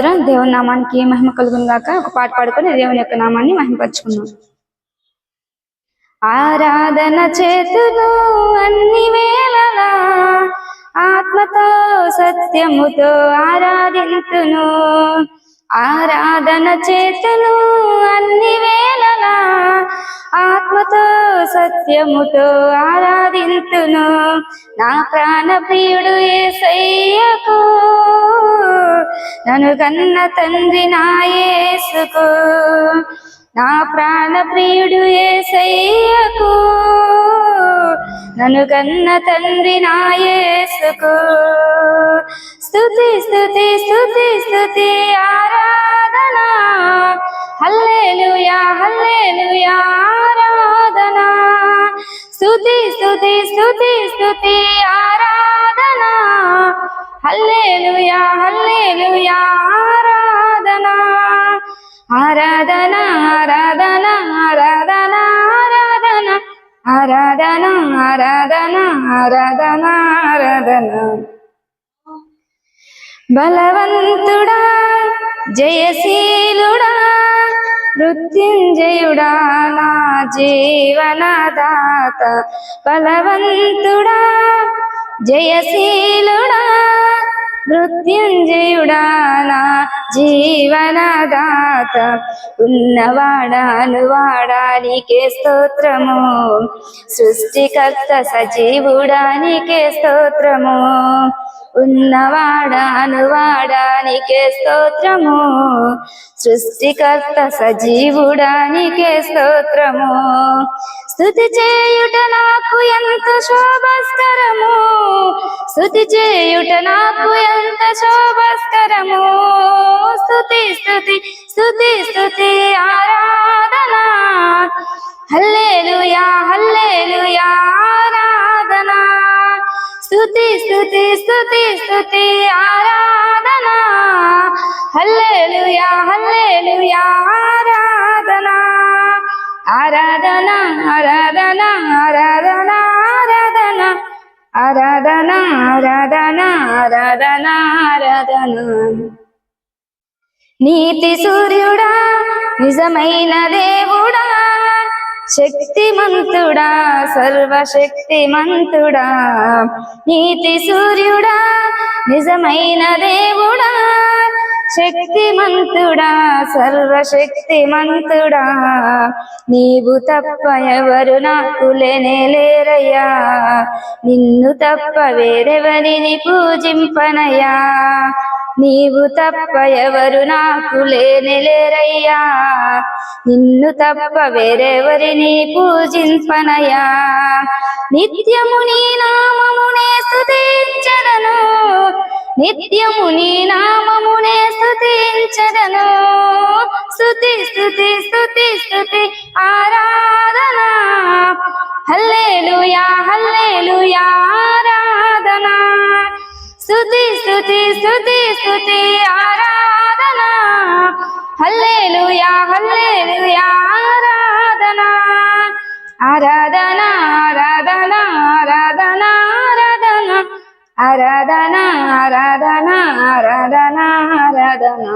దేవుని నామానికి మహిమ కలుగును గాక. ఒక పాట పాడుకొని దేవుని యొక్క నామాన్ని మహిమపరచుకుందాం. ఆరాధన చేతును అన్ని వేళలా ఆత్మతో సత్యముతో ఆరాధింతును. ఆరాధన చేతును అన్ని వేళలా ఆత్మతో సత్యముతో ఆరాధింతును. నా ప్రాణ ప్రియుడు యేసయ్యకు, నన్ను కన్న తండ్రి నా యేసుకు. నా ప్రాణ ప్రియుడు యేసయ్యకు, నన్ను కన్న తండ్రి నా యేసుకు. స్తుతి స్తుతి స్తుతి స్తుతి ఆరాధన, హల్లెలూయా హల్లెలూయా ఆరాధన. స్తుతి స్తుతి స్తుతి స్తుతి ఆరాధన, హల్లెలూయా హల్లెలూయా ఆరాధన. ఆరాధన ఆరాధన ఆరాధన ఆరాధన ఆరాధన ఆరాధన ఆరాధన. బలవంతుడా జయశీలుడా మృత్యుంజయుడా నా జీవనదాత. బలవంతుడా జయశీలుడా మృత్యుంజయుడా నా జీవనదాత. ఉన్నవాడా నీకే స్తోత్రము, సృష్టికర్త సజీవుడా నీకే స్తోత్రము. ఉన్నవాడా నీకే స్తోత్రము, సృష్టికర్త సజీవుడా నీకే స్తోత్రము. స్తుతి చేయుట నాకు ఎంత శోభస్కరము, స్తుతి చేయుట నాకు ఎంత శోభస్కరము. స్తుతి స్తుతి స్తుతి స్తుతి ఆరాధన, హల్లెలూయా హల్లెలూయా ఆరాధన. స్తుతి స్తుతి స్తుతి స్తుతి ఆరాధన, హల్లెలూయా హల్లెలూయా ఆరాధన. ఆరాధన ఆరాధన ఆరాధన ఆరాధన ఆరాధన ఆరాధన ఆరాధన. నీతి సూర్యుడా నిజమైన దేవుడా, శక్తిమంతుడా సర్వశక్తిమంతుడా. నీతి సూర్యుడా నిజమైన దేవుడా, శక్తిమంతుడా సర్వశక్తిమంతుడా. నీవు తప్ప ఎవరు నాకు లేరయ్యా, నిన్ను తప్ప వేరెవరిని పూజింపనయ్యా. నీవు తప్ప ఎవరు నాకు లేరయ్యా, నిన్ను తప్ప వేరెవరిని పూజింపనయ్యా. నిత్యము నీ నామమునే స్తుతించెదను, నిత్యము నీ నామమునే స్తుతించెదను. స్తుతి స్తుతి స్తుతి స్తుతి ఆరాధన, హల్లెలూయా హల్లెలూయా ఆరాధన. స్తుతి స్తుతి స్తుతి స్తుతి ఆరాధన, హల్లెలూయా హల్లెలూయా ఆరాధన. ఆరాధన ఆరాధన ఆరాధన ఆరాధన ఆరాధన ఆరాధన ఆరాధన ఆరాధన.